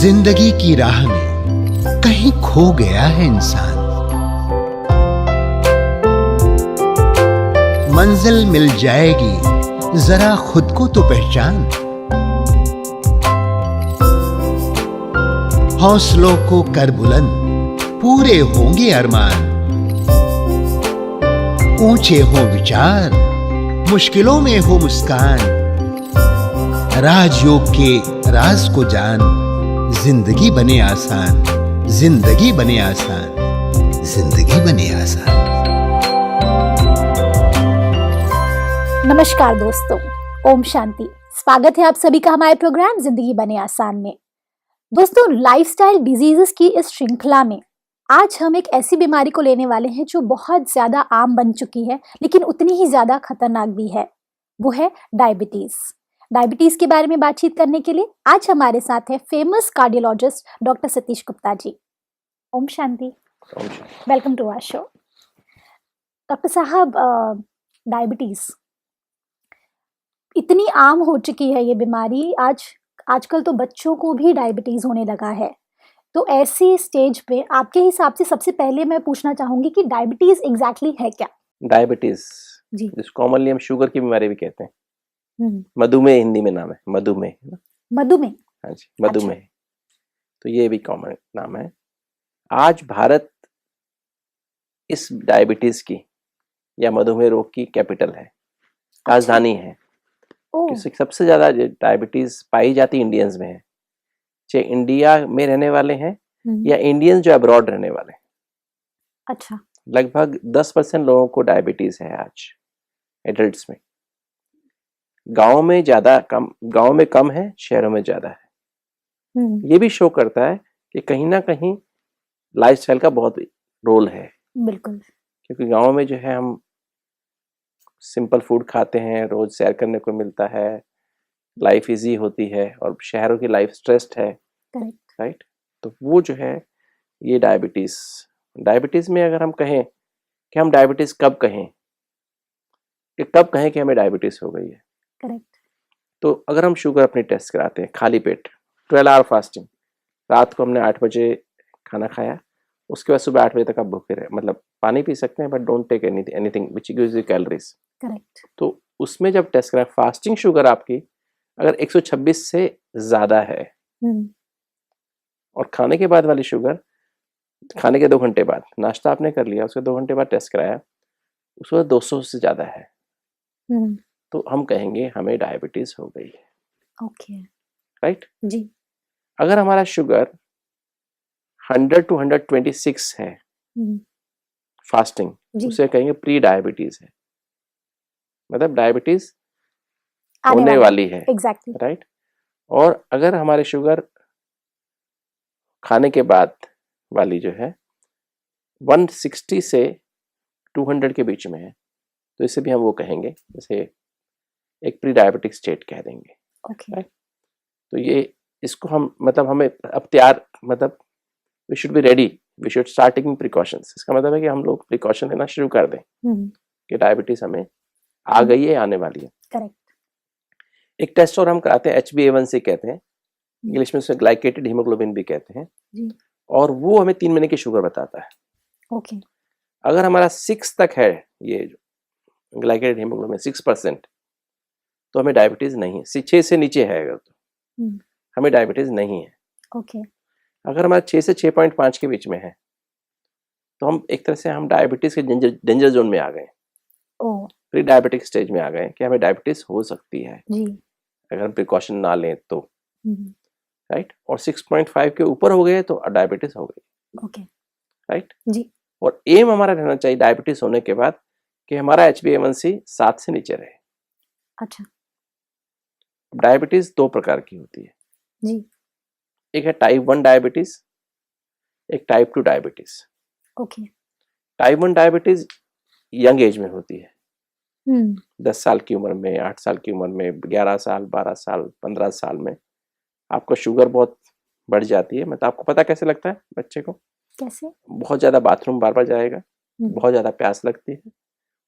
जिंदगी की राह में कहीं खो गया है इंसान। मंजिल मिल जाएगी, जरा खुद को तो पहचान। हौसलों को कर बुलंद, पूरे होंगे अरमान। ऊंचे हो विचार, मुश्किलों में हो मुस्कान। राजयोग के राज को जान, जिंदगी बने आसान, जिंदगी बने आसान, जिंदगी बने आसान। नमस्कार दोस्तों, ओम शांति। स्वागत है आप सभी का हमारे प्रोग्राम जिंदगी बने आसान में। दोस्तों, लाइफस्टाइल डिजीजेस की इस श्रृंखला में आज हम एक ऐसी बीमारी को लेने वाले हैं जो बहुत ज्यादा आम बन चुकी है, लेकिन उतनी ही ज्यादा खतरनाक भी है। वो है डायबिटीज। डायबिटीज के बारे में बातचीत करने के लिए आज हमारे साथ है famous cardiologist doctor Satish Gupta ji. ओम शांति। Welcome to our show. Doctor साहब, डायबिटीज इतनी आम हो चुकी है ये बीमारी, आजकल तो बच्चों को भी डायबिटीज होने लगा है। तो ऐसी स्टेज पे आपके हिसाब से सबसे पहले मैं पूछना चाहूंगी कि डायबिटीज एग्जैक्टली है क्या? डायबिटीज जी, जिसको कॉमनली हम शुगर की बीमारी भी कहते हैं। मधुमेह हिंदी में नाम है, मधुमेह। मधुमेह। हाँ जी, मधुमेह। तो ये भी कॉमन नाम है। आज भारत इस डायबिटीज की या मधुमेह रोग की कैपिटल है, राजधानी है। क्योंकि सबसे ज्यादा डायबिटीज पाई जाती इंडियंस में है, चाहे इंडिया में रहने वाले हैं या इंडियंस जो अब्रॉड रहने वाले हैं। अच्छा। लगभग 10% लोगों को डायबिटीज है आज एडल्ट्स में। गांव में कम है, शहरों में ज्यादा है। ये भी शो करता है कि कहीं ना कहीं लाइफस्टाइल का बहुत रोल है। बिल्कुल। क्योंकि गांव में जो है हम सिंपल फूड खाते हैं, रोज सैर करने को मिलता है, लाइफ इजी होती है, और शहरों की लाइफ स्ट्रेस्ड है। राइट। तो वो जो है ये डायबिटीज में अगर हम कहें कि हम डायबिटीज कब कहें कि हमें डायबिटीज हो गई है। करेक्ट। तो अगर हम शुगर अपनी टेस्ट कराते हैं खाली पेट, 12 आवर फास्टिंग, रात को हमने 8 बजे खाना खाया, उसके बाद सुबह 8 बजे तक आप भूखे रहे, मतलब पानी पी सकते हैं but don't take anything which gives you calories. Correct. तो उसमें जब टेस्ट कराएं, फास्टिंग शुगर आपकी अगर 126 से ज्यादा है और खाने के बाद वाली शुगर, खाने के 2 घंटे बाद, नाश्ता आपने कर लिया, उसके 2 घंटे बाद टेस्ट कराया, उसको 200 से ज्यादा है, तो हम कहेंगे हमें डायबिटीज हो गई है। ओके। राइट जी। अगर हमारा शुगर 100 to 126 है फास्टिंग, उसे कहेंगे प्री डायबिटीज है, मतलब डायबिटीज होने वाली है। एग्जैक्टली। राइट। और अगर हमारे शुगर खाने के बाद वाली जो है 160 से 200 के बीच में है, तो इसे भी हम वो कहेंगे, जैसे एक प्री डायबिटिक स्टेट कह देंगे। ओके। तो ये इसको हम मतलब हमें अब तैयार, मतलब we should be ready, we should start taking precautions. इसका मतलब है कि हम लोग प्रिकॉशन लेना शुरू कर दें कि डायबिटीज हमें आ गई है, आने वाली है। करेक्ट। एक टेस्ट और हम कराते हैं, HbA1c कहते हैं, इंग्लिश में उसे ग्लाइकेटेड हीमोग्लोबिन भी कहते हैं, और वो हमें 3 महीने की शुगर बताता है। ओके। अगर हमारा 6 तक है ये ग्लाइकेटेड हीमोग्लोबिन 6%, तो हमें डायबिटीज नहीं है। 6 से नीचे है अगर तो हमें डायबिटीज नहीं है। ओके। अगर हमारा 6 से 6.5 के बीच में है, तो हम एक तरह से हम डायबिटीज के डेंजर जोन में आ गए, प्री डायबिटिक स्टेज में आ गए कि हमें डायबिटीज हो सकती है जी, अगर हम प्रिकॉशन ना लें तो। राइट। और 6.5 के ऊपर हो गए तो डायबिटीज हो गई। ओके। राइट जी। और एम हमारा रहना चाहिए डायबिटीज होने के बाद कि हमारा HbA1c 7 से नीचे रहे। अच्छा। डायबिटीज 2 प्रकार की होती है जी। एक है टाइप 1 डायबिटीज, एक type 2 diabetes. Okay. Type 1 diabetes young age में होती है, 10 साल की उम्र में, 8 साल की उम्र में, 11 साल, 12 साल, 15 साल में आपको शुगर बहुत बढ़ जाती है। मतलब आपको पता कैसे लगता है बच्चे को? कैसे? बहुत ज्यादा बाथरूम बार बार जाएगा, बहुत ज्यादा प्यास लगती है,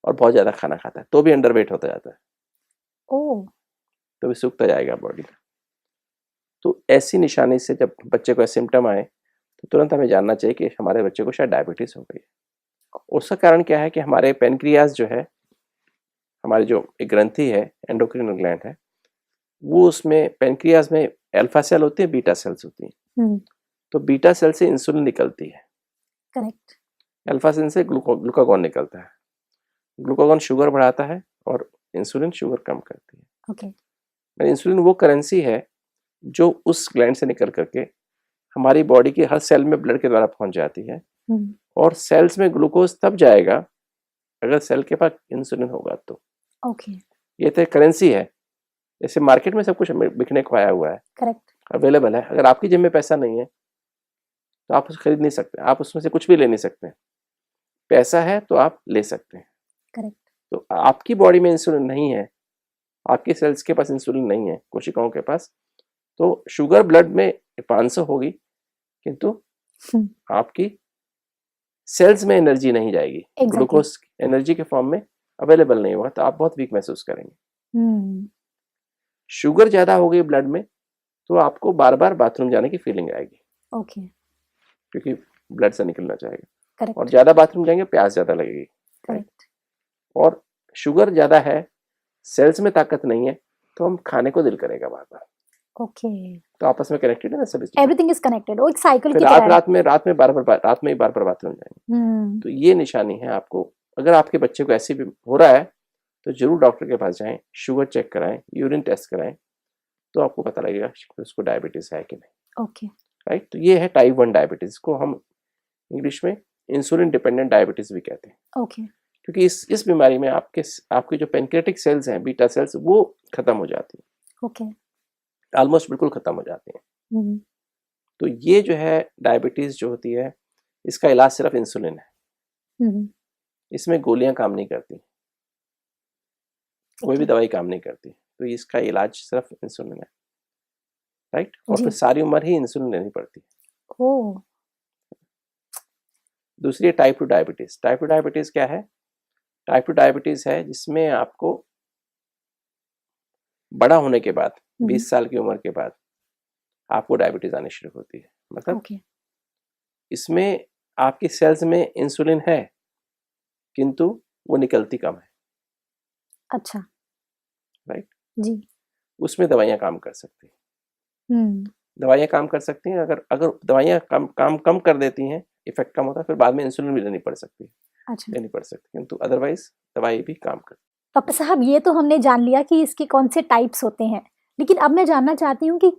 और बहुत ज्यादा खाना खाता है, तो भी अंडरवेट होता जाता है। तो भी सूखता जाएगा बॉडी। तो ऐसी निशानी से जब बच्चे को सिम्टम आए तो तुरंत हमें जानना चाहिए कि हमारे बच्चे को शायद डायबिटीज हो गई है। उसका कारण क्या है कि हमारे पेनक्रियाज जो है, हमारी जो एक ग्रंथि है, एंडोक्रिनल ग्लैंड है, वो उसमें पेनक्रियाज में अल्फा सेल होती है, बीटा सेल्स होती हैं। तो बीटा सेल से इंसुलिन निकलती है, करेक्ट। अल्फा सेल से ग्लूकागॉन निकलता है। ग्लूकागॉन शुगर बढ़ाता है और इंसुलिन शुगर कम करती है। ओके। इंसुलिन वो करेंसी है जो उस ग्लैंड से निकल करके हमारी बॉडी के हर सेल में ब्लड के द्वारा पहुंच जाती है, और सेल्स में ग्लूकोज तब जाएगा अगर सेल के पास इंसुलिन होगा तो। ओके। ये तो करेंसी है। जैसे मार्केट में सब कुछ बिकने को आया हुआ है, करेक्ट, अवेलेबल है। अगर आपकी जेब में पैसा नहीं है तो आप उसे खरीद नहीं सकते, आप उसमें से कुछ भी ले नहीं सकते। पैसा है तो आप ले सकते हैं। करेक्ट। तो आपकी बॉडी में इंसुलिन नहीं है, आपके सेल्स के पास इंसुलिन नहीं है, कोशिकाओं के पास, तो शुगर ब्लड में 500 होगी, किंतु आपकी सेल्स में एनर्जी नहीं जाएगी, ग्लूकोज एनर्जी के फॉर्म में अवेलेबल नहीं होगा, तो आप बहुत वीक महसूस करेंगे। शुगर ज्यादा हो गई ब्लड में तो आपको बार बार बाथरूम जाने की फीलिंग आएगी। ओके। क्योंकि ब्लड से निकलना चाहेगा। करेक्ट। और ज्यादा बाथरूम जाएंगे, प्यास ज्यादा लगेगी। करेक्ट। और शुगर ज्यादा है, सेल्स में ताकत नहीं है, तो हम खाने को दिल करेगा बार बार। ओके। तो आपस में कनेक्टेड है ना सभी। एवरीथिंग इज कनेक्टेड, वो एक साइकिल की फिर तरह है। रात में बार बार बाथरूम जाएंगे। तो ये निशानी है आपको। अगर आपके बच्चे को ऐसे भी हो रहा है तो जरूर डॉक्टर के पास जाएं, शुगर चेक कराएं, यूरिन टेस्ट कराएं, तो आपको पता लगेगा कि उसको डायबिटीज है कि नहीं। ओके। राइट। तो ये है टाइप 1 डायबिटीज, को हम इंग्लिश में इंसुलिन डिपेंडेंट डायबिटीज भी कहते हैं। ओके। क्योंकि इस बीमारी में आपके जो पेनक्रियाटिक सेल्स हैं, बीटा सेल्स, वो खत्म हो जाती है। ओके। ऑलमोस्ट बिल्कुल खत्म हो जाती हैं। तो ये जो है डायबिटीज जो होती है, इसका इलाज सिर्फ इंसुलिन है। इसमें गोलियां काम नहीं करती, कोई भी दवाई काम नहीं करती। तो इसका इलाज सिर्फ इंसुलिन है। राइट। और फिर सारी उम्र ही इंसुलिन लेनी पड़ती है। ओह। दूसरी टाइप 2 डायबिटीज। टाइप 2 डायबिटीज क्या है? टाइप 2 डायबिटीज है जिसमें आपको बड़ा होने के बाद, 20 साल की उम्र के बाद आपको डायबिटीज आनी शुरू होती है। मतलब इसमें आपकी सेल्स में इंसुलिन है, किंतु वो निकलती कम है। अच्छा। राइट। जी। उसमें दवाइयां काम कर सकती हैं। दवाइयां काम कर सकती हैं। अगर दवाइयां काम कम कर देती हैं, इफेक्ट कम होता है, फिर बाद में इंसुलिन भी लेनी पड़ सकती है। अच्छा। लेनी पड़ सकती है, किंतु अदरवाइज दवाई भी काम करती है। डॉक्टर साहब, ये तो हमने जान लिया कि इसके कौन से टाइप्स होते हैं, लेकिन अब मैं जानना चाहती हूँ कि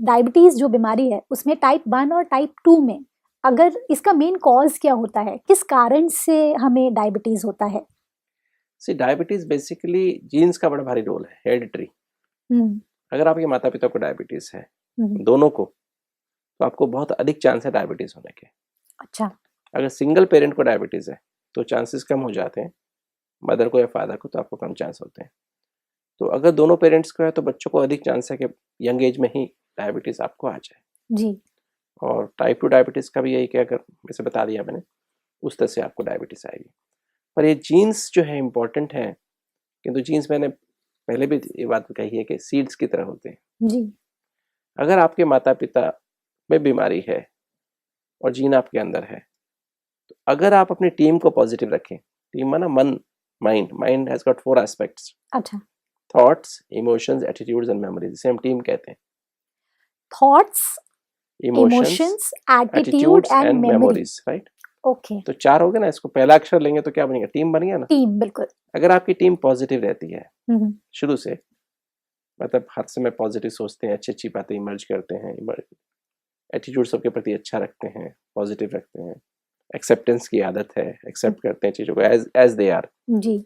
डायबिटीज जो बीमारी है उसमें टाइप 1 और टाइप 2 में अगर इसका मेन कॉज क्या होता है, किस कारण से हमें डायबिटीज होता है? डायबिटीज बेसिकली जीन्स का बड़ा भारी रोल है, हेरिडिटरी। अगर आपके माता पिता को डायबिटीज है, दोनों को, तो आपको बहुत अधिक चांस है डायबिटीज होने के। अच्छा। अगर सिंगल पेरेंट को डायबिटीज है तो चांसेस कम हो जाते हैं, मदर को या फादर को तो आपको कम चांस होते हैं। तो अगर दोनों पेरेंट्स को है तो बच्चों को अधिक चांस है कि यंग एज में ही डायबिटीज आपको आ जाए। जी। और टाइप 2 डायबिटीज का भी यही कि अगर जैसे बता दिया मैंने, उस तरह से आपको डायबिटीज आएगी। पर ये जीन्स जो है इम्पोर्टेंट है, किंतु जीन्स मैंने पहले भी ये बात कही है कि सीड्स की तरह होते हैं। जी। अगर आपके माता पिता में बीमारी है और जीन आपके अंदर है, तो अगर आप अपनी टीम को पॉजिटिव रखें, टीम माना मन, माइंड हैज गॉट 4 एस्पेक्ट्स। अच्छा। Thoughts, emotions, attitudes and memories, जिसे हम टीम कहते हैं। Thoughts, emotions, emotions, attitude attitudes and and memory. Memories. Right. Okay. तो 4 हो गए ना। इसको पहला अक्षर लेंगे तो क्या बनेगा? टीम बन गया ना। टीम, बिल्कुल। अगर आपकी टीम पॉजिटिव रहती है शुरू से, मतलब हर समय पॉजिटिव सोचते हैं, अच्छी अच्छी बातें इमर्ज करते हैं, एटीट्यूड सबके प्रति अच्छा रखते हैं, पॉजिटिव रखते हैं, एक्सेप्टेंस की आदत है, एक्सेप्ट करते हैं चीजों को एज दे आर। जी।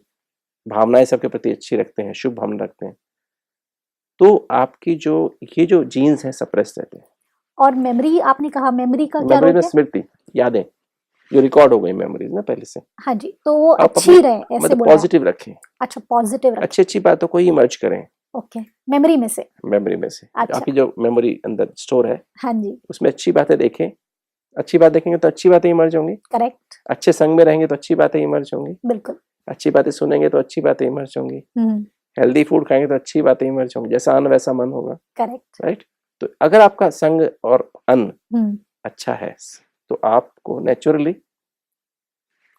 भावनाएं सबके प्रति अच्छी रखते हैं, शुभ भावना रखते हैं, तो आपकी ये जो जीन्स हैं सप्रेस रहते हैं। और मेमोरी, आपने कहा मेमोरी का क्या मेमोरी रोल में है? स्मृति, यादें जो रिकॉर्ड हो गई मेमोरीज ना पहले से। हाँ जी, तो वो आप अच्छी रहे, ऐसे मतलब बोला है। पॉजिटिव रखें। अच्छा, पॉजिटिव रखें। अच्छी अच्छी बातों को ही इमर्ज करें। ओके। मेमोरी में से। मेमोरी में से। अच्छा। आपकी जो मेमोरी अंदर स्टोर है, हाँ जी। उसमें अच्छी बातें देखें। अच्छी बात देखेंगे तो अच्छी बातें इमर्ज होंगी। करेक्ट। अच्छे संग में रहेंगे तो अच्छी बातें इमर्ज होंगी। बिल्कुल। अच्छी बातें सुनेंगे तो अच्छी बातें इमर्ज होंगी। हेल्दी फूड खाएंगे तो अच्छी बातें इमर्ज होंगी। जैसा अन्न वैसा मन होगा। करेक्ट। राइट। तो अगर आपका संग और अन्न हम्म, अच्छा है तो आपको नेचुरली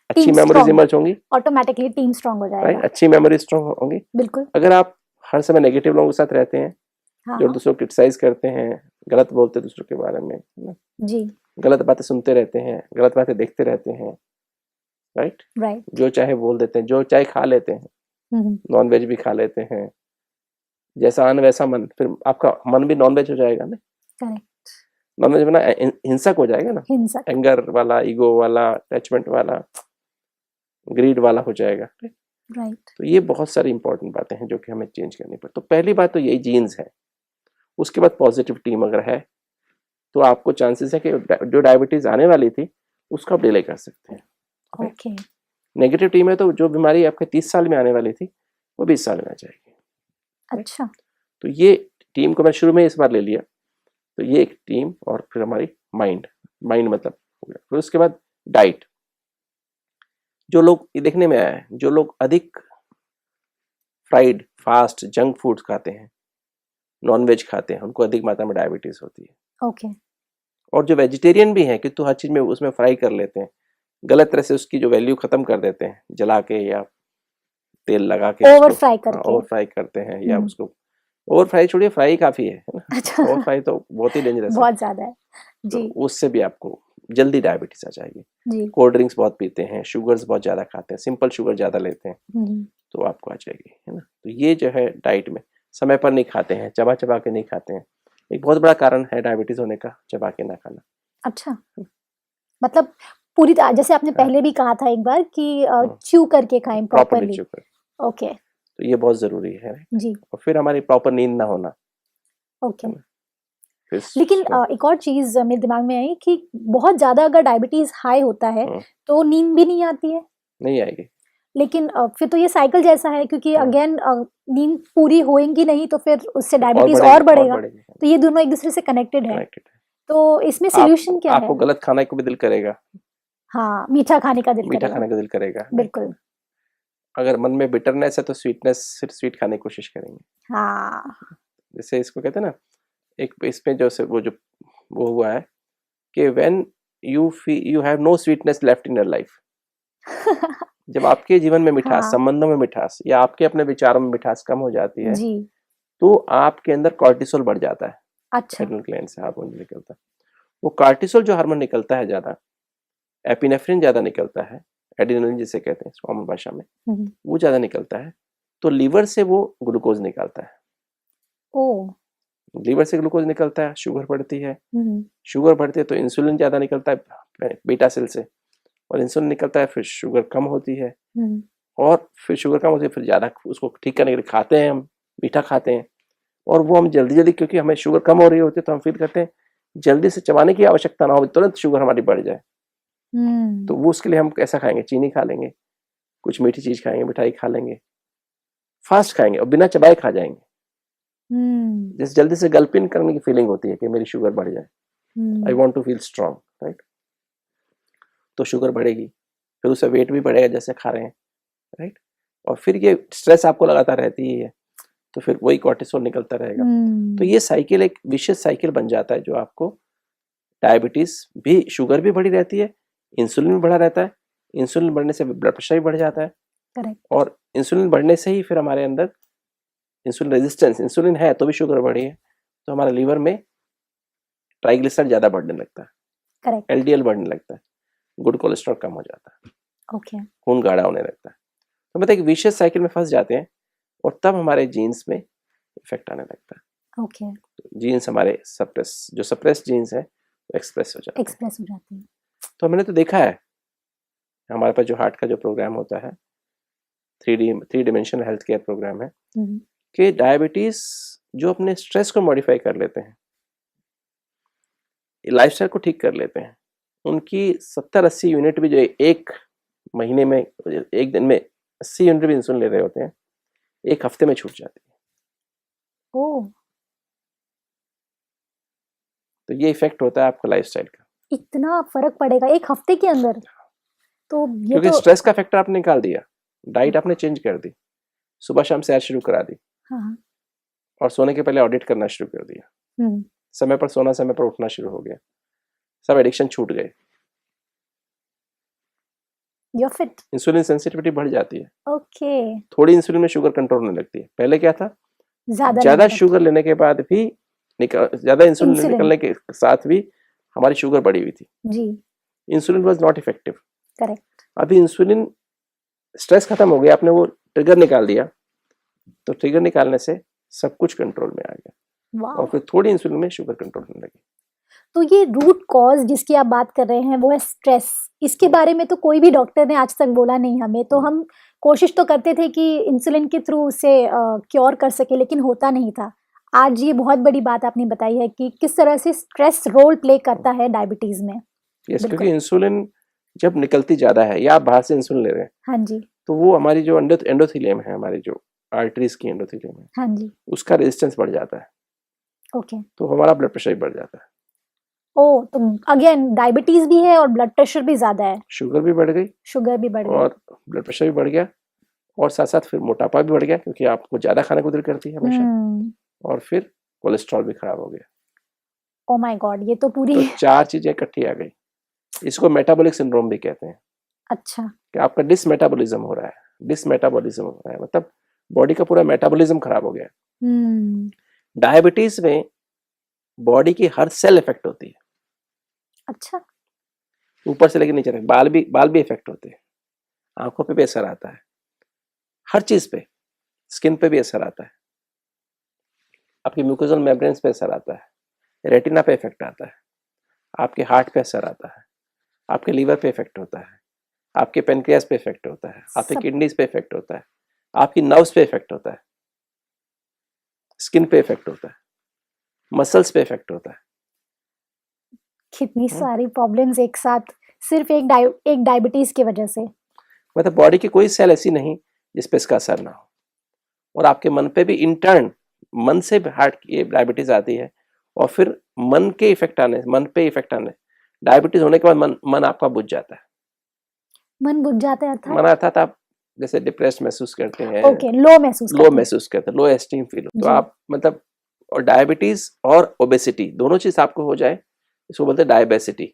अच्छी Team मेमोरीज strong. इमर्ज होंगी, ऑटोमेटिकली टीम स्ट्रांग हो राइट, जाएगा। अच्छी मेमोरी स्ट्रॉन्ग होंगी। बिल्कुल। अगर आप हर समय नेगेटिव लोगों के साथ रहते हैं हाँ जो हाँ, दूसरों को क्रिटिसाइज करते हैं, गलत बोलते हैं दूसरों के बारे में, है ना, जी, गलत बातें सुनते रहते हैं, गलत बातें देखते रहते हैं, राइट, राइट। जो चाहे बोल देते हैं, जो चाहे खा लेते हैं, नॉन वेज भी खा लेते हैं, जैसा अन्न वैसा मन, फिर आपका मन भी नॉन वेज हो जाएगा ना, करेक्ट। नॉन वेज बना हिंसक हो जाएगा ना, हिंसक। एंगर वाला, ईगो वाला, अटैचमेंट वाला, ग्रीड वाला हो जाएगा। राइट। तो ये बहुत सारी इंपॉर्टेंट बातें हैं जो कि हमें चेंज करनी पड़ती। तो पहली बात तो यही जीन्स है। उसके बाद पॉजिटिव टीम अगर है तो आपको चांसेस है कि जो डायबिटीज आने वाली थी उसको आप डिले कर सकते हैं। ओके। नेगेटिव टीम है तो जो बीमारी आपके 30 साल में आने वाली थी वो 20 साल में आ जाएगी। अच्छा। तो ये टीम को मैं शुरू में इस बार ले लिया। तो ये एक टीम, और फिर हमारी माइंड मतलब हो गया। फिर उसके बाद डाइट। जो लोग, ये देखने में आया है, जो लोग अधिक फ्राइड, फास्ट, जंक फूड्स खाते हैं, नॉन वेज खाते हैं, उनको अधिक मात्रा में डायबिटीज होती है। ओके। और जो वेजिटेरियन भी हैं कि तो हर चीज में उसमें फ्राई कर लेते हैं, गलत तरह से उसकी जो वैल्यू खत्म कर देते हैं, जला के या तेल लगा के ओवर फ्राई करके। ओवर फ्राई करते हैं, या हम्म। उसको ओवर फ्राई छोड़िए, फ्राई काफी है ना, अच्छा। ओवर फ्राई तो बहुत ही डेंजरस है। बहुत ज्यादा है। तो जी उससे भी आपको जल्दी डायबिटीज आ जाएगी। जी। कोल्ड ड्रिंक्स बहुत पीते हैं, शुगर्स बहुत ज्यादा खाते हैं, सिंपल शुगर ज्यादा लेते हैं, हम्म, तो आपको आ जाएगी, है ना। तो ये जो है डाइट में समय पर नहीं खाते हैं, चबा चबा के नहीं खाते हैं, एक बहुत बड़ा कारण है डायबिटीज होने का, चबा के ना खाना। अच्छा, मतलब पूरी जैसे आपने पहले भी कहा था एक बार कि च्यू करके खाएं प्रॉपरली प्रॉपरली। Sugar, okay. तो ये बहुत जरूरी है। जी। और फिर हमारी प्रॉपर नींद ना होना। ओके। फिर लेकिन एक और चीज मेरे दिमाग में आई कि बहुत ज्यादा अगर डायबिटीज हाई होता है तो नींद भी नहीं आती है। नहीं आएगी। लेकिन फिर तो ये साइकिल जैसा है, क्योंकि अगेन नींद पूरी होएगी नहीं तो फिर उससे डायबिटीज और बढ़ेगा। तो ये दोनों एक दूसरे से कनेक्टेड है। तो इसमें सोल्यूशन क्या है? आपको गलत खाने को भी दिल करेगा। हाँ, मीठा खाने का दिल मीठा करेगा। खाने का दिल करेगा। बिल्कुल। अगर मन में बिटरनेस है तो स्वीटनेस, सिर्फ स्वीट खाने की कोशिश करेंगे। हाँ। जैसे इसको कहते हैं ना, एक इसमें वो हुआ है कि when you have no sweetness left in your life, जब आपके जीवन में मिठास, हाँ। संबंधों में मिठास, या आपके अपने विचारों में मिठास कम हो जाती है, जी। तो आपके अंदर कॉर्टिसोल बढ़ जाता है। अच्छा। एड्रेनल ग्लैंड से हार्मोन निकलता है। वो कॉर्टिसोल जो हार्मोन निकलता है ज्यादा, एपिनेफ्रिन ज्यादा निकलता है, एड्रेनलिन जिसे कहते हैं कॉमन भाषा में, वो ज्यादा निकलता है, तो लीवर से वो ग्लूकोज निकालता है। ओ। लीवर से ग्लूकोज निकलता है, शुगर बढ़ती है, शुगर बढ़ती है तो इंसुलिन ज्यादा निकलता है बीटा सेल से, और इंसुलिन निकलता है, फिर शुगर कम होती है, और फिर शुगर कम होती है, फिर ज्यादा उसको ठीक करने के लिए खाते हैं हम, मीठा खाते हैं, और वो हम जल्दी जल्दी, क्योंकि हमें शुगर कम हो रही होती है तो हम फील करते हैं जल्दी से चबाने की आवश्यकता ना हो, तुरंत शुगर हमारी बढ़ जाए। तो वो उसके लिए हम कैसा खाएंगे, चीनी खा लेंगे, कुछ मीठी चीज खाएंगे, मिठाई खा लेंगे, फास्ट खाएंगे और बिना चबाए खा जाएंगे। जैसे जल्दी से गल्पिन करने की फीलिंग होती है कि मेरी शुगर बढ़ जाए, I want to feel strong, right. तो शुगर बढ़ेगी, फिर उससे वेट भी बढ़ेगा जैसे खा रहे हैं, राइट। और फिर ये स्ट्रेस आपको लगातार रहती ही है, तो फिर वही कॉर्टिसोल निकलता रहेगा। तो ये साइकिल एक विशियस साइकिल बन जाता है, जो आपको डायबिटीज भी, शुगर भी बढ़ी रहती है, इंसुलिन भी बढ़ा रहता है, इंसुलिन बढ़ने से ब्लड प्रेशर भी बढ़ जाता है। करेक्ट। और इंसुलिन बढ़ने से ही फिर हमारे अंदर इंसुलिन रेजिस्टेंस, इंसुलिन है तो भी शुगर बढ़ी है, तो हमारे लीवर में ट्राइग्लिसराइड ज्यादा बढ़ने लगता है, करेक्ट। एलडीएल बढ़ने लगता है, गुड कोलेस्ट्रॉल कम हो जाता है, ओके। खून गाढ़ा होने लगता है। तो मतलब एक विशियस साइकिल में फंस जाते हैं, और तब हमारे जीन्स में इफेक्ट आने लगता है। ओके। जीन्स हमारे सप्रेस जीन्स है वो एक्सप्रेस हो जाते हैं। तो मैंने तो देखा है, हमारे पास जो हार्ट का जो प्रोग्राम होता है, 3 डिमेंशनल हेल्थ केयर प्रोग्राम है, कि डायबिटीज जो अपने स्ट्रेस को मॉडिफाई कर लेते हैं, लाइफस्टाइल को ठीक कर लेते हैं, उनकी 70-80 यूनिट भी, जो एक महीने में, एक दिन में 80 यूनिट भी इंसुलिन ले रहे होते हैं, एक हफ्ते में छूट जाती है। ओह। तो ये इफेक्ट होता है आपका लाइफस्टाइल का। इतना फर्क पड़ेगा एक हफ्ते के अंदर? तो ये क्योंकि तो स्ट्रेस का फैक्टर आपने निकाल दिया, डाइट आपने चेंज कर दी, सुबह शाम सैर शुरू करा दी, हाँ। और सोने के पहले ऑडिट करना शुरू कर दिया, समय पर सोना, समय पर उठना शुरू हो गया, सब एडिक्शन छूट गए। You are fit. Insulin sensitivity बढ़ जाती है, ओके। थोड़ी इंसुलिन में शुगर कंट्रोल होने लगती है। पहले क्या था, ज्यादा ज्यादा नहीं शुगर लेने के बाद भी ज्यादा इंसुलिन इंसुलिन। निकलने के साथ भी हमारी शुगर बढ़ी हुई थी। जी insulin was not effective. Correct. अभी इंसुलिन, स्ट्रेस खत्म हो गया, आपने वो ट्रिगर निकाल दिया, तो ट्रिगर निकालने से सब कुछ कंट्रोल में आ गया और वाह। फिर थोड़ी इंसुलिन में शुगर कंट्रोल होने लगी। तो ये रूट कॉज जिसकी आप बात कर रहे हैं वो है स्ट्रेस। इसके बारे में तो कोई भी डॉक्टर ने आज तक बोला नहीं हमें, तो हम कोशिश तो करते थे कि इंसुलिन के थ्रू उसे क्योर कर सके, लेकिन होता नहीं था। आज ये बहुत बड़ी बात आपने बताई है कि किस तरह से स्ट्रेस रोल प्ले करता है डायबिटीज में। यस, क्योंकि इंसुलिन जब निकलती ज्यादा है या आप बाहर से इंसुलिन ले रहे हैं, हाँ जी, तो वो हमारी जो एंडोथेलियम है, हमारी जो आर्टरीज की एंडोथेलियम है, हाँ जी। उसका रेजिस्टेंस बढ़ जाता है, ओके। तो हमारा ब्लड प्रेशर भी बढ़ जाता है, ओ, तो अगेन डायबिटीज भी है और ब्लड प्रेशर भी ज्यादा है, शुगर भी बढ़ गई शुगर भी बढ़ गई। और ब्लड प्रेशर भी बढ़ गया, और साथ साथ फिर मोटापा भी बढ़ गया क्योंकि आपको ज्यादा खाने को दिल करती है हमेशा, और फिर कोलेस्ट्रॉल भी खराब हो गया। ओ माय गॉड, ये तो पूरी तो 4 चीजें इकट्ठी आ गई। इसको मेटाबॉलिक सिंड्रोम भी कहते हैं अच्छा। कि आपका डिसमेटाबॉलिज्म हो रहा है। डिसमेटाबॉलिज्म हो रहा है मतलब बॉडी का पूरा मेटाबॉलिज्म खराब हो गया है। डायबिटीज में बॉडी की हर सेल इफेक्ट होती है, अच्छा। ऊपर से लेकर नीचे तक। बाल भी इफेक्ट होते हैं, आंखों पे भी असर आता है, हर चीज पे, स्किन पे भी असर आता है, आपकी म्यूकोजल मेम्ब्रेन्स पे असर आता है, रेटिना पे इफेक्ट आता है, आपके हार्ट पे असर आता है, आपके लीवर पे इफेक्ट होता है, आपके पेनक्रियास पे इफेक्ट होता है, आपके किडनीज पे इफेक्ट होता है, आपकी नर्व्स पे इफेक्ट होता है, स्किन पे इफेक्ट होता है, मसल्स पे इफेक्ट होता है। कितनी सारी प्रॉब्लम्स एक साथ सिर्फ एक डायबिटीज की वजह से। मतलब बॉडी की कोई सेल ऐसी नहीं जिस पे इसका असर ना हो। और आपके मन पे भी इंटर्न, मन से हार्ट की डायबिटीज आती है, और फिर मन पे इफेक्ट आने, डायबिटीज होने के बाद मन आपका बुझ जाता है। मन बुझ जाता है मन अर्थात आप जैसे डिप्रेस्ड महसूस करते हैं, ओके, लो महसूस करते हैं, लो एस्टीम फील, तो जी। आप मतलब, और डायबिटीज और ओबेसिटी दोनों चीज आपको हो जाए, इसको बोलते हैं डायबेसिटी।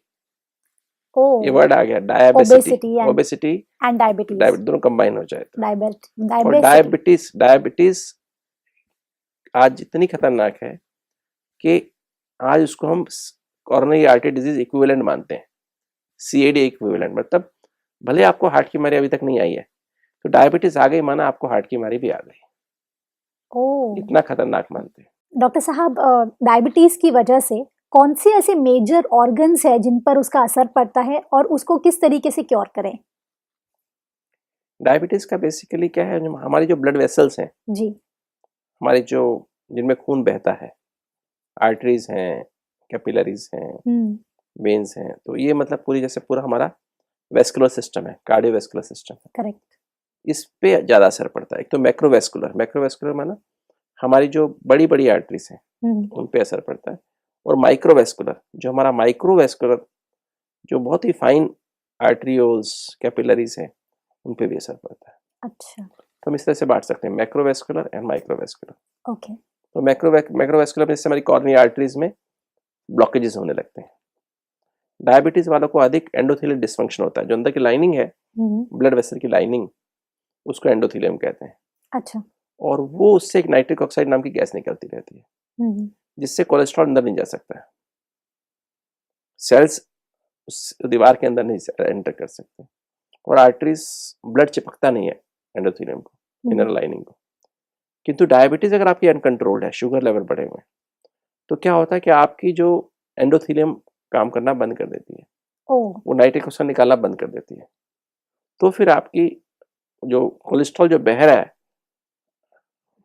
ओ, ये वर्ड आ गया, ओबेसिटी एंड डायबिटीज दोनों कंबाइन हो जाए तो। और डायबिटीज डायबिटीज आज इतनी खतरनाक है कि आज उसको हम कोरोनरी आर्टरी डिजीज इक्विवेलेंट मानते हैं, सीएडी इक्विवेलेंट। मतलब भले आपको हार्ट की बीमारी अभी तक नहीं आई है, तो डायबिटीज आ गई माना आपको हार्ट की बीमारी भी आ गई, इतना खतरनाक मानते हैं। डॉक्टर साहब, डायबिटीज की वजह से कौन से ऐसे मेजर ऑर्गन्स है जिन पर उसका असर पड़ता है और उसको किस तरीके से क्योर करें? डायबिटीज का बेसिकली क्या है, हमारी जो ब्लड वेसल्स हैं जी, हमारे जो जिनमें खून बहता है, आर्टरीज हैं, कैपिलरीज हैं, वेन्स हैं, तो ये मतलब पूरा हमारा वेस्कुलर सिस्टम है, कार्डियोवेस्कुलर सिस्टम है, करेक्ट। इस पे ज्यादा असर पड़ता है। एक तो मैक्रोवेस्कुलर माना हमारी जो बड़ी बड़ी आर्टरीज हैं उन पे असर पड़ता है, और माइक्रोवेस्कुलर जो हमारा माइक्रोवेस्कुलर जो बहुत ही फाइन आर्टरियोल्स, कैपिलरीज हैं, उन पे भी असर पड़ता है। अच्छा, तो हम इस तरह से बांट सकते हैं, मैक्रोवेस्कुलर एंड माइक्रोवेस्कुलर। ओके। तो मैक्रोवेस्कुलर में जैसे हमारी कॉर्नियल आर्टरीज में ब्लॉकेजेस होने लगते हैं। डायबिटीज वालों को अधिक एंडोथेलियल डिसफंक्शन होता है, जो अंदर की लाइनिंग है, ब्लड वेसल की लाइनिंग, उसको एंडोथेलियम कहते हैं। अच्छा। और वो उससे एक नाइट्रिक ऑक्साइड नाम की गैस निकलती रहती है, जिससे कोलेस्ट्रॉल अंदर नहीं जा सकता है, सेल्स उस दीवार के अंदर नहीं एंटर कर सकते, और आर्टरीज ब्लड चिपकता नहीं है एंडोथेलियम को, इनर लाइनिंग को। किंतु डायबिटीज अगर आपकी अनकंट्रोल्ड है, शुगर लेवल बढ़े हुए हैं, तो क्या होता है कि आपकी जो एंडोथेलियम काम करना बंद कर देती है, वो नाइट्रिक ऑक्साइड निकालना बंद कर देती है। तो फिर आपकी जो कोलेस्ट्रॉल जो बह रहा है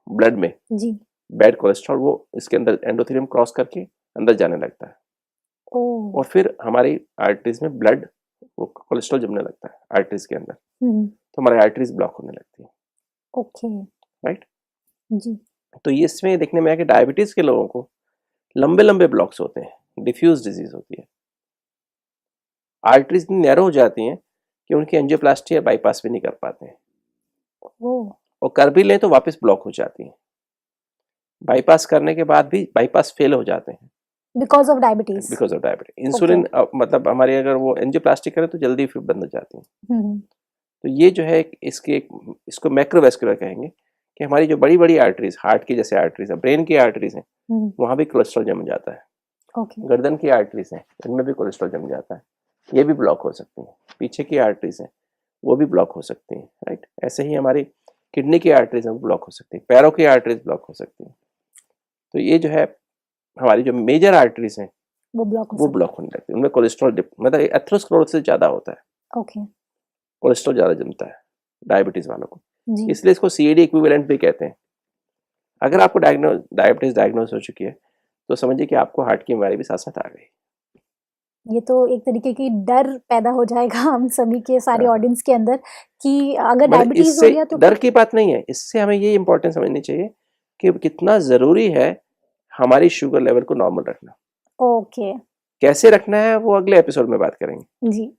ब्लड में जी, बैड कोलेस्ट्रॉल, वो इसके अंदर एंडोथेलियम क्रॉस करके अंदर जाने लगता है, और फिर हमारी आर्टरीज में ब्लड, वो कोलेस्ट्रॉल जमने लगता है आर्टरीज के अंदर, तो हमारी आर्टरीज ब्लॉक होने लगती है। ओके, राइट जी। तो ये इसमें देखने में आया कि डायबिटीज के लोगों को लंबे लंबे ब्लॉक्स होते हैं, डिफ्यूज डिजीज होती है, आर्टरीज नैरो हो जाती हैं कि उनकी एंजियोप्लास्टी या बाईपास भी नहीं कर पाते हैं, और कर भी लें तो वापस ब्लॉक हो जाती हैं। बाईपास करने के बाद भी बाईपास फेल हो जाते हैं, because of diabetes. Because of diabetes. Insulin मतलब हमारी अगर वो एंजियोप्लास्टी करे तो जल्दी फिर बंद हो जाती है। तो ये जो है इसको मैक्रोवेस्कुलर कहेंगे कि हमारी जो बड़ी बड़ी आर्टरीज, हार्ट की जैसे आर्टरीज है, ब्रेन की आर्टरीज हैं, वहां भी कोलेस्ट्रॉल जम जाता है। गर्दन की आर्टरीज हैं, इनमें भी कोलेस्ट्रॉल जम जाता है, ये भी ब्लॉक हो सकती हैं। पीछे की आर्टरीज हैं, वो भी ब्लॉक हो सकती हैं, राइट। ऐसे ही हमारी किडनी की आर्टरीज हैं, वो ब्लॉक हो सकती है, पैरों की आर्टरीज ब्लॉक हो सकती हैं। तो ये जो है हमारी जो मेजर आर्टरीज हैं वो ब्लॉक होने लगती है, उनमें कोलेस्ट्रॉल मतलब एथेरोस्क्लेरोसिस ज्यादा होता है। कोलेस्ट्रॉल ज्यादा जमता है डायबिटीज वालों को, इसलिए इसको सीएडी इक्विवेलेंट भी कहते हैं। अगर आपको डायबिटीज डायग्नोज हो चुकी है तो समझिए कि आपको हार्ट की बीमारी भी साथ साथ आ गई। ये तो एक तरीके की डर पैदा हो जाएगा हम सभी के, सारे ऑडियंस के अंदर, कि अगर डायबिटीज हो गया तो डर की बात नहीं है, इससे हमें ये इंपॉर्टेंस समझनी चाहिए कि कितना जरूरी है हमारी शुगर लेवल को नॉर्मल रखना। ओके, कैसे रखना है वो अगले एपिसोड में बात करेंगे जी।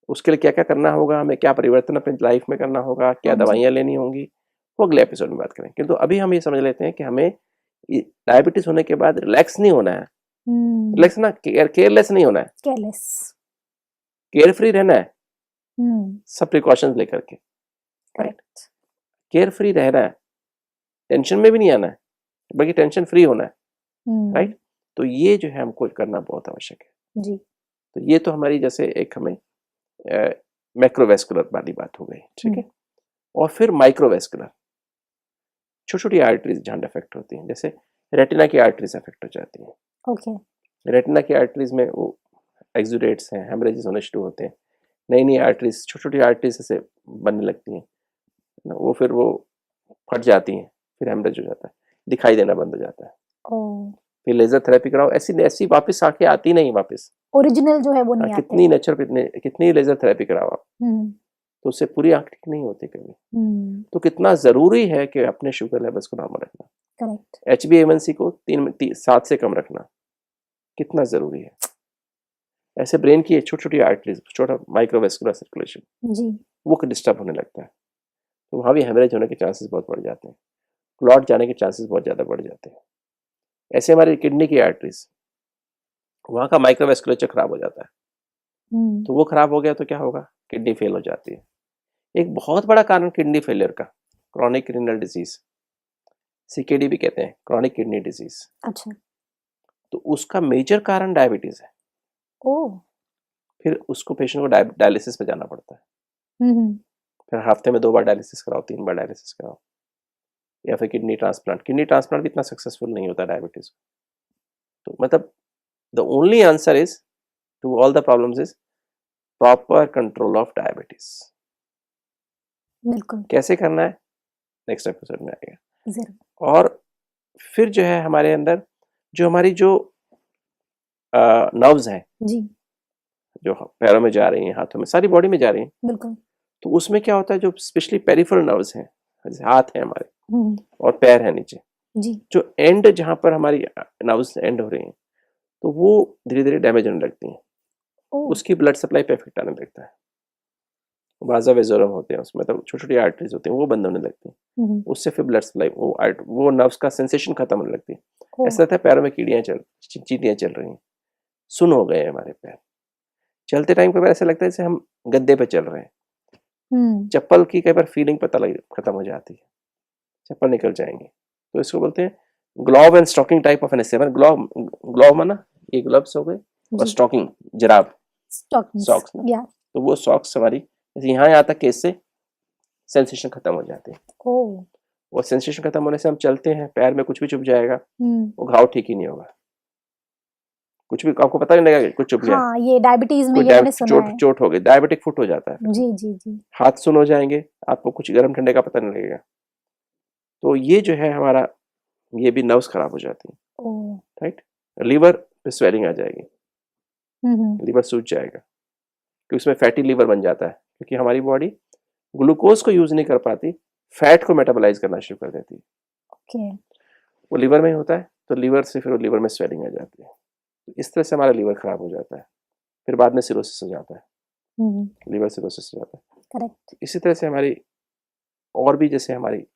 उसके लिए क्या क्या करना होगा, हमें क्या परिवर्तन अपनी लाइफ में करना होगा, क्या दवाइयाँ लेनी होंगी, वो अगले एपिसोड में बात करेंगे। किंतु अभी हम ये समझ लेते हैं कि हमें डायबिटीज होने के बाद रिलैक्स नहीं होना है, रिलैक्स ना, केयरलेस नहीं होना है, केयर फ्री रहना है, सब प्रिकॉशंस लेकर के, राइट। केयर फ्री रहना है, टेंशन में भी नहीं आना है, बल्कि टेंशन फ्री होना है, राइट। तो ये जो है हमको करना बहुत आवश्यक है जी। तो ये तो हमारी जैसे एक हमें मैक्रोवेस्कुलर वाली बात हो गई, ठीक है। और फिर माइक्रोवेस्कुलर, छोटी छोटी आर्टरीज जहाँ अफेक्ट होती हैं, जैसे रेटिना की आर्टरीज अफेक्ट हो जाती हैं। ओके। रेटिना की आर्टरीज में वो एक्सुडेट्स हैं, हेमरेजेस होने शुरू होते हैं, नई नई आर्टरीज, छोटी छोटी आर्टरीज से बनने लगती हैं, वो फिर वो फट जाती हैं, फिर हेमरेज हो जाता है, दिखाई देना बंद हो जाता है। फिर लेजर थेरेपी कराओ, ऐसी वापस आंखें आती नहीं वापस, ओरिजिनल जो है वो नहीं आते। कितनी नेचुरल कितनी लेजर थेरेपी कराओ आप, तो उससे पूरी आंख ठीक नहीं होती कभी। तो कितना जरूरी है कि अपने शुगर लेवल्स को नॉर्मल रखना, करेक्ट। HbA1c को 7 से कम रखना कितना जरूरी है। ऐसे ब्रेन की छोटी छोटी आर्टरीज, छोटा माइक्रोवेस्कुलर सर्कुलेशन जी, वो डिस्टर्ब होने लगता है, तो वहाँ भी हेमरेज होने के चांसेस बहुत बढ़ जाते हैं, क्लॉट जाने के चांसेस बहुत ज़्यादा बढ़ जाते हैं। ऐसे हमारी किडनी की आर्टरीज, वहाँ का माइक्रोवेस्कुलेचर खराब हो जाता है, तो वो खराब हो गया तो क्या होगा, किडनी फेल हो जाती है। एक बहुत बड़ा कारण किडनी फेलियर का क्रॉनिक किडनी डिजीज, CKD भी कहते हैं, क्रॉनिक किडनी डिजीज। अच्छा। तो उसका मेजर कारण डायबिटीज है। फिर उसको पेशेंट को डायलिसिस पे जाना पड़ता है, फिर हफ्ते में 2 बार डायलिसिस कराओ, 3 बार डायलिसिस कराओ, या फिर किडनी ट्रांसप्लांट भी इतना सक्सेसफुल नहीं होता डायबिटीज। तो मतलब the only answer is to all the problems is proper control of diabetes. बिल्कुल। कैसे करना है नेक्स्ट एपिसोड में आएगा। जरूर। और फिर जो है हमारे अंदर जो हमारी जो नर्व्स हैं जी, जो पैरों में जा रही हैं, हाथों में, सारी बॉडी में जा रही हैं, बिल्कुल। तो उसमें क्या होता है, जो स्पेशली पेरिफेरल नर्व्स हैं, जैसे हाथ है हमारे और पैर है नीचे, जी, जो एंड जहाँ पर हमारी नर्व्स एंड हो रही हैं, तो वो धीरे धीरे डैमेज होने लगती हैं, उसकी ब्लड सप्लाई पे इफेक्ट आने लगता है, वाजा वेजोरम होते हैं उसमें, तो छोटी छोटी आर्टरीज होती हैं वो बंद होने लगती हैं, उससे फिर ब्लड सप्लाई, वो नर्व्स का सेंसेशन खत्म होने लगती है। ऐसा लगता है पैरों में चींटियां चल रही हैं, सुन हो गए हैं हमारे पैर। चलते टाइम कई बार ऐसा लगता है जैसे हम गद्दे पे चल रहे हैं, चप्पल की कई बार फीलिंग पता लग खत्म हो जाती है, चप्पल निकल जाएंगे। तो इसको बोलते हैं glove and stocking type of anaesthesia. Glove माना ये ग्लव्स हो गए, और स्टॉकिंग जराब, सॉक्स ना, तो वो सॉक्स हमारी जैसे यहाँ यहाँ तक केस से सेंसेशन खत्म हो जाते हैं। वो सेंसेशन खत्म होने से हम चलते हैं, पैर में कुछ भी चुभ जाएगा, वो घाव ठीक ही नहीं होगा, कुछ भी आपको पता नहीं लगेगा कुछ चुभ गया। हाँ, ये डायबिटीज में ये मैंने सुना है। चोट हो गई, डायबिटिक फुट हो जाता है। जी जी जी। हाथ सुन हो जाएंगे, आपको कुछ गर्म ठंडे का पता नहीं लगेगा। तो ये जो है हमारा, ये भी नर्व्स खराब हो जाती है, राइट। लीवर पे स्वेलिंग आ जाएगी, लीवर सूज जाएगा, क्योंकि उसमें फैटी लीवर बन जाता है, क्योंकि हमारी बॉडी ग्लूकोज को यूज नहीं कर पाती, फैट को मेटाबोलाइज करना शुरू कर देती है। वो लीवर में ही होता है, तो लीवर से फिर वो लीवर में स्वेलिंग आ जाती है, इस तरह से हमारा लीवर खराब हो जाता है, फिर बाद में सिरोसिस हो जाता है, लीवर सिरोसिस हो जाता है। करेक्ट। इसी तरह से हमारी और भी, जैसे हमारी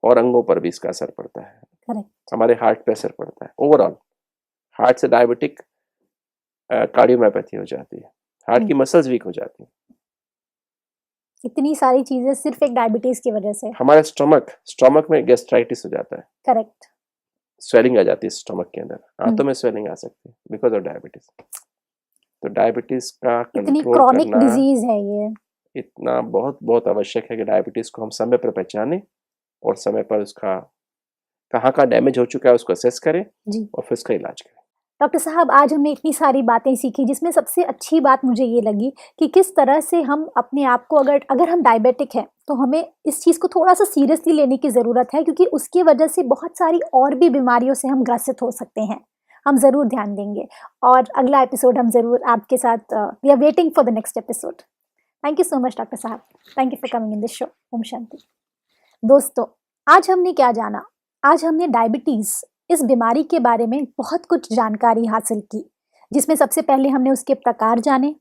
और अंगों पर भी इसका असर पड़ता है। करेक्ट। हमारे हार्ट पे असर पड़ता है, ओवरऑल हार्ट से डायबिटिक कार्डियोमायोपैथी हो जाती है, हार्ट की मसल्स वीक हो जाती है। इतनी सारी चीजें सिर्फ एक डायबिटीज की वजह से। हमारे स्टमक में गैस्ट्राइटिस हो जाता है, करेक्ट। स्वेलिंग आ जाती है स्टमक के अंदर, हम्म। आंतों में स्वेलिंग आ सकती है बिकॉज ऑफ डायबिटीज। तो डायबिटीज का इतनी कंट्रोल क्रॉनिक करना डिजीज है ये। इतना बहुत बहुत आवश्यक है कि डायबिटीज को हम समय पर पहचानें और समय पर उसका कहाँ का डैमेज हो चुका है उसको असेस करें जी। और फिर उसका इलाज करें। डॉक्टर साहब, आज हमने इतनी सारी बातें सीखी, जिसमें सबसे अच्छी बात मुझे ये लगी कि किस तरह से हम अपने आप को, अगर हम डायबिटिक हैं तो हमें इस चीज़ को थोड़ा सा सीरियसली लेने की ज़रूरत है, क्योंकि उसकी वजह से बहुत सारी और भी बीमारियों से हम ग्रसित हो सकते हैं। हम ज़रूर ध्यान देंगे और अगला एपिसोड हम ज़रूर आपके साथ, we are waiting for the next episode. Thank you so much doctor साहब, thank you for coming in this show. ओम शांति। दोस्तों, आज हमने क्या जाना? आज हमने डायबिटीज़, इस बीमारी के बारे में बहुत कुछ जानकारी हासिल की, जिसमें सबसे पहले हमने उसके प्रकार जाने,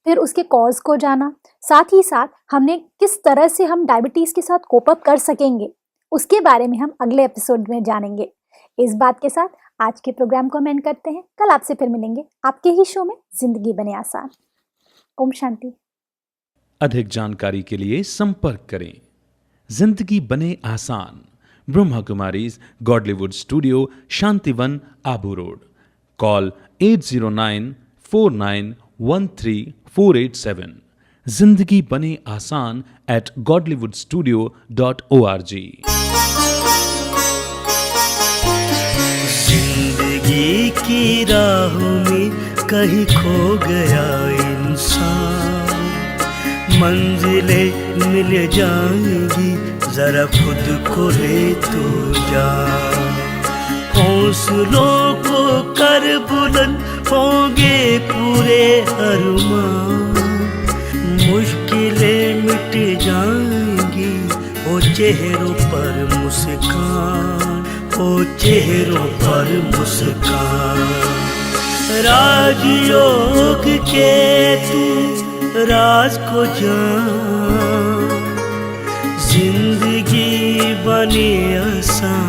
फिर उसके कॉज को जाना, साथ ही साथ हमने किस तरह से हम डायबिटीज़ के साथ कोप अप कर सकेंगे, उसके बारे में हम अगले एपिसोड में जानेंगे। इस बात के साथ आज के प्रोग्राम को हम एंड करते हैं। कल आपसे फिर मिलेंगे आपके ही शो में जिंदगी बने आसान। ओम शांति। अधिक जानकारी के लिए संपर्क करें। जिंदगी बने आसान, Brahma Kumaris Godlywood studio, Shantivan, Abu road. Call 809491347। जिंदगी बने आसान @godlywoodstudio.org। जिंदगी की राह में कहीं खो गया इंसान, मंजिलें मिल जाएंगी, जरा खुद को ले तो जा। हौसलों को कर बुलंद, होंगे पूरे अरमान, मुश्किलें मिट जाएंगी, वो चेहरों पर मुस्कान, वो चेहरों पर मुस्कान। राजयोग के तू राज को जान, जिंदगी बने आसान।